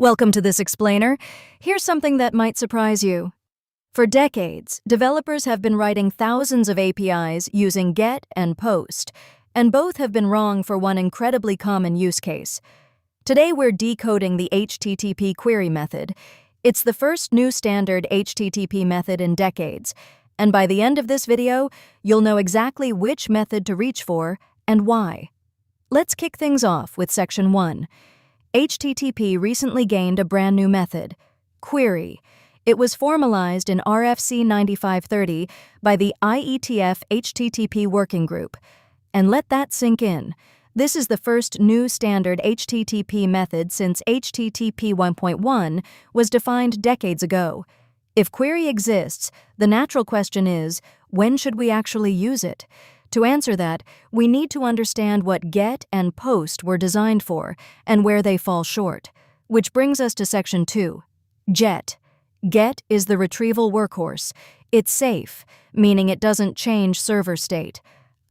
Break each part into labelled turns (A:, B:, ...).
A: Welcome to this explainer. Here's something that might surprise you. For decades, developers have been writing thousands of APIs using GET and POST, and both have been wrong for one incredibly common use case. Today we're decoding the HTTP query method. It's the first new standard HTTP method in decades, and by the end of this video, you'll know exactly which method to reach for and why. Let's kick things off with Section 1. HTTP recently gained a brand new method, query. It was formalized in RFC 9530 by the IETF HTTP Working Group. And let that sink in. This is the first new standard HTTP method since HTTP 1.1 was defined decades ago. If query exists, the natural question is, when should we actually use it? To answer that, we need to understand what GET and POST were designed for and where they fall short. Which brings us to Section 2. GET. GET is the retrieval workhorse. It's safe, meaning it doesn't change server state.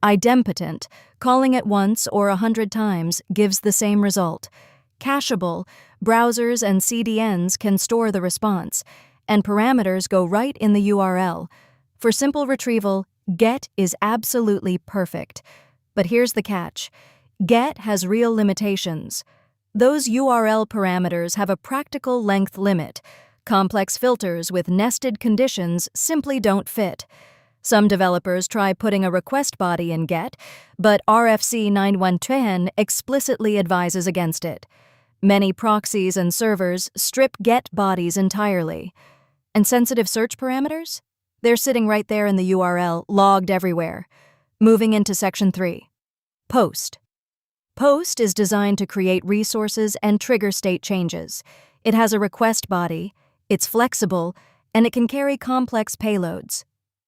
A: Idempotent, calling it once or 100 times, gives the same result. Cacheable, browsers and CDNs can store the response, and parameters go right in the URL. For simple retrieval, GET is absolutely perfect. But here's the catch. GET has real limitations. Those URL parameters have a practical length limit. Complex filters with nested conditions simply don't fit. Some developers try putting a request body in GET, but RFC 9110 explicitly advises against it. Many proxies and servers strip GET bodies entirely. And sensitive search parameters? They're sitting right there in the URL, logged everywhere. Moving into Section 3. POST. POST is designed to create resources and trigger state changes. It has a request body, it's flexible, and it can carry complex payloads.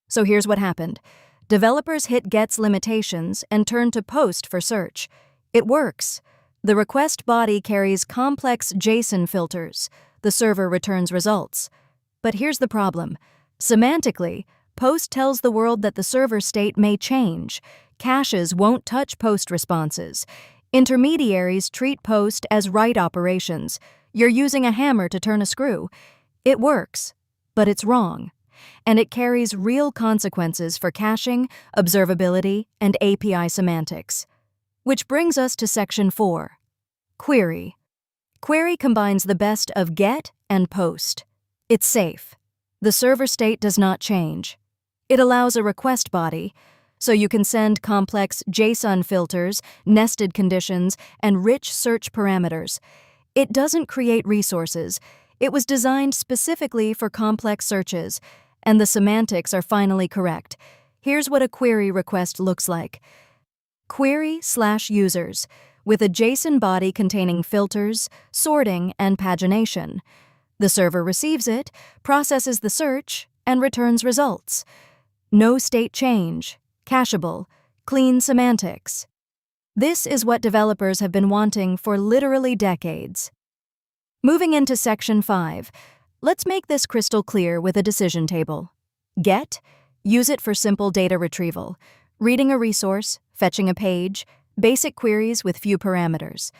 A: So here's what happened. Developers hit GET's limitations and turned to POST for search. It works. The request body carries complex JSON filters. The server returns results. But here's the problem. Semantically, POST tells the world that the server state may change. Caches won't touch POST responses. Intermediaries treat POST as write operations. You're using a hammer to turn a screw. It works, but it's wrong. And it carries real consequences for caching, observability, and API semantics. Which brings us to Section 4. Query. Query combines the best of GET and POST. It's safe. The server state does not change. It allows a request body, so you can send complex JSON filters, nested conditions, and rich search parameters. It doesn't create resources. It was designed specifically for complex searches, and the semantics are finally correct. Here's what a query request looks like. Query/users, with a JSON body containing filters, sorting, and pagination. The server receives it, processes the search, and returns results. No state change, cacheable, clean semantics. This is what developers have been wanting for literally decades. Moving into Section 5, let's make this crystal clear with a decision table. GET, use it for simple data retrieval, reading a resource, fetching a page, basic queries with few parameters.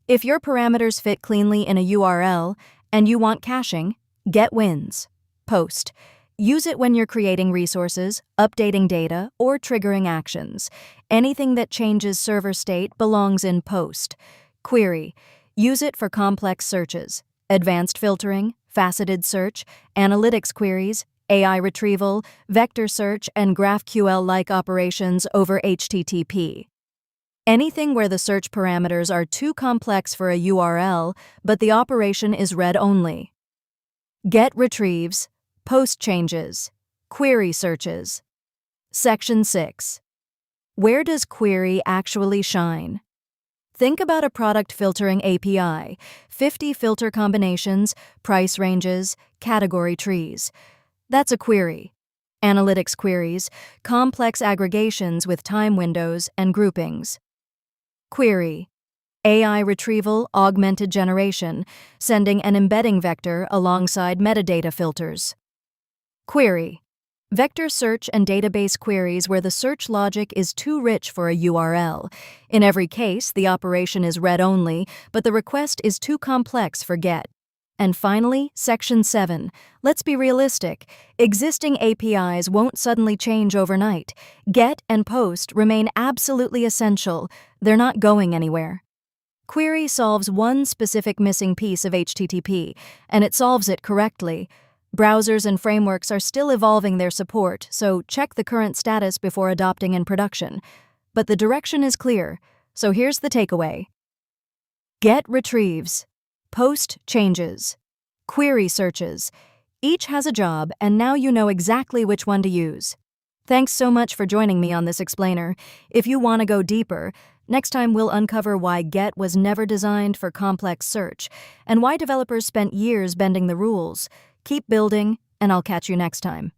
A: If your parameters fit cleanly in a URL, and you want caching, GET wins. POST. Use it when you're creating resources, updating data, or triggering actions. Anything that changes server state belongs in POST. Query. Use it for complex searches, advanced filtering, faceted search, analytics queries, AI retrieval, vector search, and GraphQL-like operations over HTTP. Anything where the search parameters are too complex for a URL, but the operation is read-only. GET retrieves, POST changes, query searches. Section 6. Where does query actually shine? Think about a product filtering API, 50 filter combinations, price ranges, category trees. That's a query. Analytics queries, complex aggregations with time windows and groupings. Query. AI retrieval, augmented generation, sending an embedding vector alongside metadata filters. Query. Vector search and database queries where the search logic is too rich for a URL. In every case, the operation is read-only, but the request is too complex for GET. And finally, Section 7. Let's be realistic. Existing APIs won't suddenly change overnight. Get and post remain absolutely essential. They're not going anywhere. Query solves one specific missing piece of HTTP, and it solves it correctly. Browsers and frameworks are still evolving their support, so check the current status before adopting in production. But the direction is clear, so here's the takeaway. Get retrieves. Post changes. Query searches. Each has a job, and now you know exactly which one to use. Thanks so much for joining me on this explainer. If you want to go deeper, next time we'll uncover why Get was never designed for complex search, and why developers spent years bending the rules. Keep building, and I'll catch you next time.